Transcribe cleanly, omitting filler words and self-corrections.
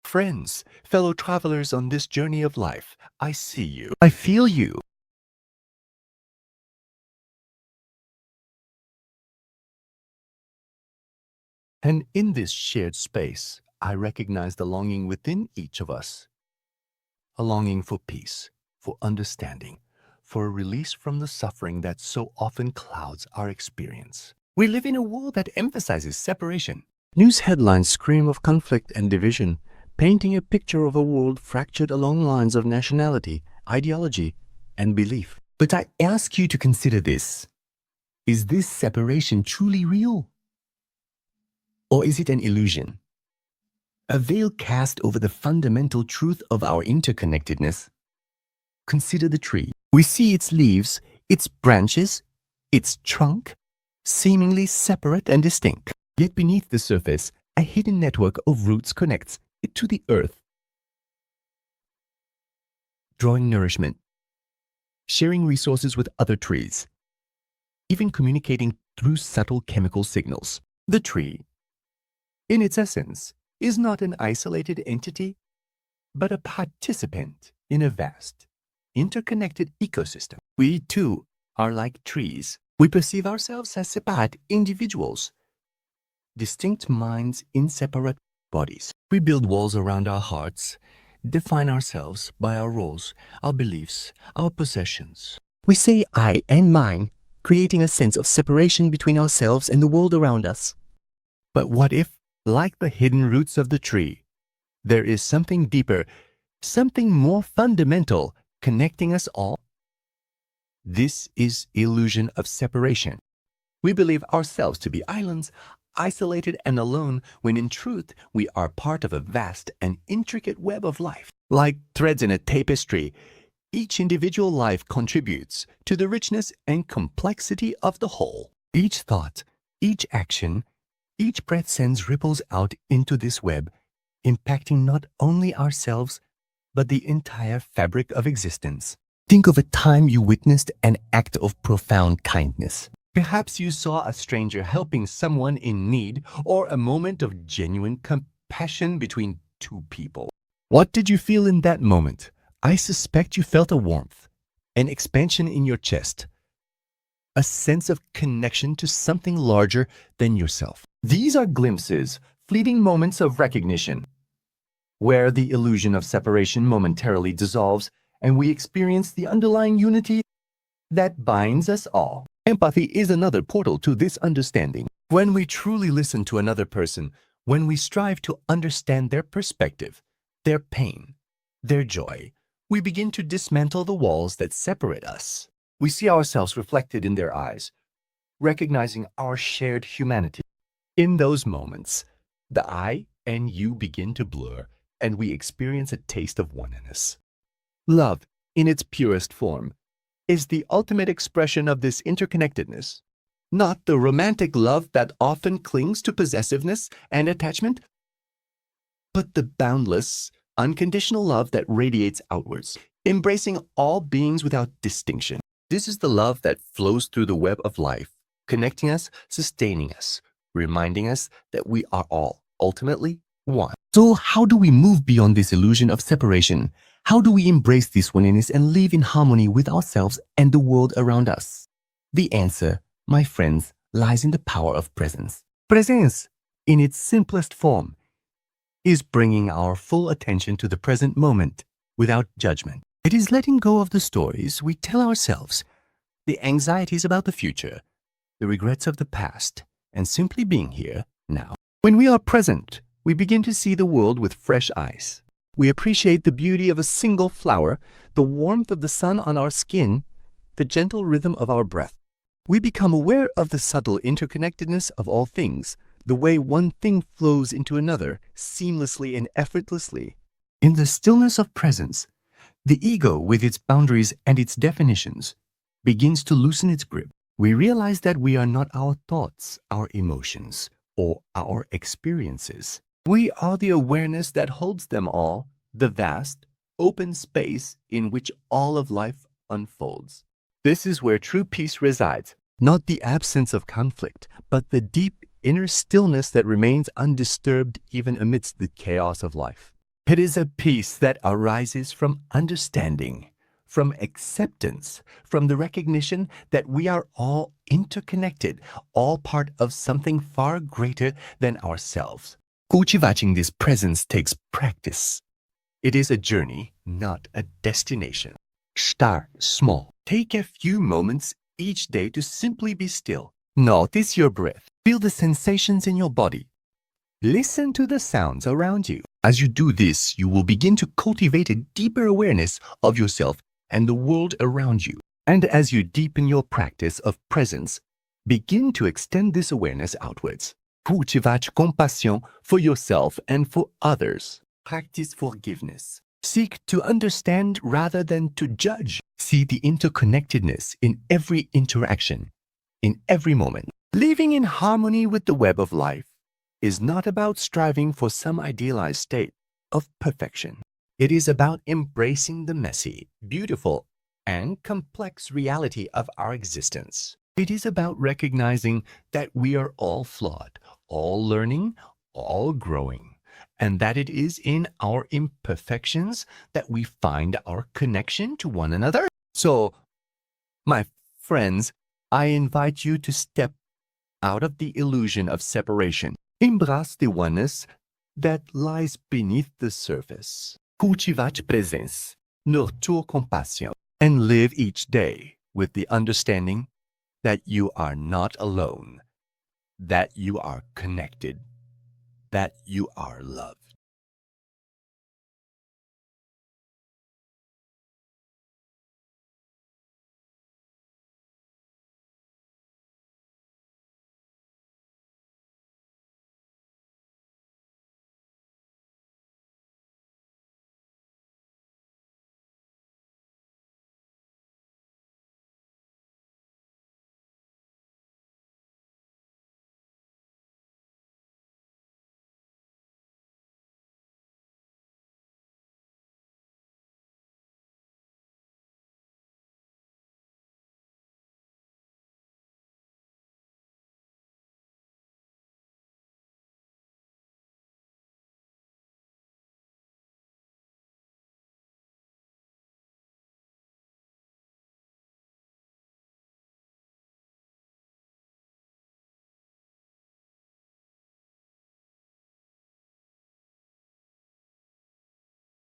Friends, fellow travelers on this journey of life, I see you. I feel you. And in this shared space, I recognize the longing within each of us. A longing for peace, for understanding, for a release from the suffering that so often clouds our experience. We live in a world that emphasizes separation. News headlines scream of conflict and division, painting a picture of a world fractured along lines of nationality, ideology, and belief. But I ask you to consider this. Is this separation truly real? Or is it an illusion? A veil cast over the fundamental truth of our interconnectedness? Consider the tree. We see its leaves, its branches, its trunk, seemingly separate and distinct. Yet beneath the surface, a hidden network of roots connects it to the earth, drawing nourishment, sharing resources with other trees, even communicating through subtle chemical signals. The tree, in its essence, is not an isolated entity, but a participant in a vast, interconnected ecosystem. We, too, are like trees. We perceive ourselves as separate individuals, distinct minds in separate bodies. We build walls around our hearts, define ourselves by our roles, our beliefs, our possessions. We say I and mine, creating a sense of separation between ourselves and the world around us. But what if, like the hidden roots of the tree, there is something deeper, something more fundamental connecting us all? This is illusion of separation. We believe ourselves to be islands, isolated and alone, when in truth we are part of a vast and intricate web of life. Like threads in a tapestry, each individual life contributes to the richness and complexity of the whole. Each thought, each action, each breath sends ripples out into this web, impacting not only ourselves, but the entire fabric of existence. Think of a time you witnessed an act of profound kindness. Perhaps you saw a stranger helping someone in need, or a moment of genuine compassion between two people. What did you feel in that moment? I suspect you felt a warmth, an expansion in your chest, a sense of connection to something larger than yourself. These are glimpses, fleeting moments of recognition, where the illusion of separation momentarily dissolves and we experience the underlying unity that binds us all. Empathy is another portal to this understanding. When we truly listen to another person, when we strive to understand their perspective, their pain, their joy, we begin to dismantle the walls that separate us. We see ourselves reflected in their eyes, recognizing our shared humanity. In those moments, the I and you begin to blur, and we experience a taste of oneness. Love, in its purest form, is the ultimate expression of this interconnectedness. Not the romantic love that often clings to possessiveness and attachment, but the boundless, unconditional love that radiates outwards, embracing all beings without distinction. This is the love that flows through the web of life, connecting us, sustaining us, reminding us that we are all ultimately one. So how do we move beyond this illusion of separation? How do we embrace this oneness and live in harmony with ourselves and the world around us? The answer, my friends, lies in the power of presence. Presence, in its simplest form, is bringing our full attention to the present moment without judgment. It is letting go of the stories we tell ourselves, the anxieties about the future, the regrets of the past, and simply being here now. When we are present, we begin to see the world with fresh eyes. We appreciate the beauty of a single flower, the warmth of the sun on our skin, the gentle rhythm of our breath. We become aware of the subtle interconnectedness of all things, the way one thing flows into another seamlessly and effortlessly. In the stillness of presence, the ego, with its boundaries and its definitions, begins to loosen its grip. We realize that we are not our thoughts, our emotions, or our experiences. We are the awareness that holds them all, the vast, open space in which all of life unfolds. This is where true peace resides, not the absence of conflict, but the deep inner stillness that remains undisturbed even amidst the chaos of life. It is a peace that arises from understanding, from acceptance, from the recognition that we are all interconnected, all part of something far greater than ourselves. Cultivating this presence takes practice. It is a journey, not a destination. Start small. Take a few moments each day to simply be still. Notice your breath. Feel the sensations in your body. Listen to the sounds around you. As you do this, you will begin to cultivate a deeper awareness of yourself and the world around you. And as you deepen your practice of presence, begin to extend this awareness outwards. Cultivate compassion for yourself and for others. Practice forgiveness. Seek to understand rather than to judge. See the interconnectedness in every interaction, in every moment. Living in harmony with the web of life is not about striving for some idealized state of perfection. It is about embracing the messy, beautiful, and complex reality of our existence. It is about recognizing that we are all flawed, all learning, all growing, and that it is in our imperfections that we find our connection to one another. So, my friends, I invite you to step out of the illusion of separation. Embrace the oneness that lies beneath the surface. Cultivate presence, nurture compassion, and live each day with the understanding that you are not alone, that you are connected, that you are loved.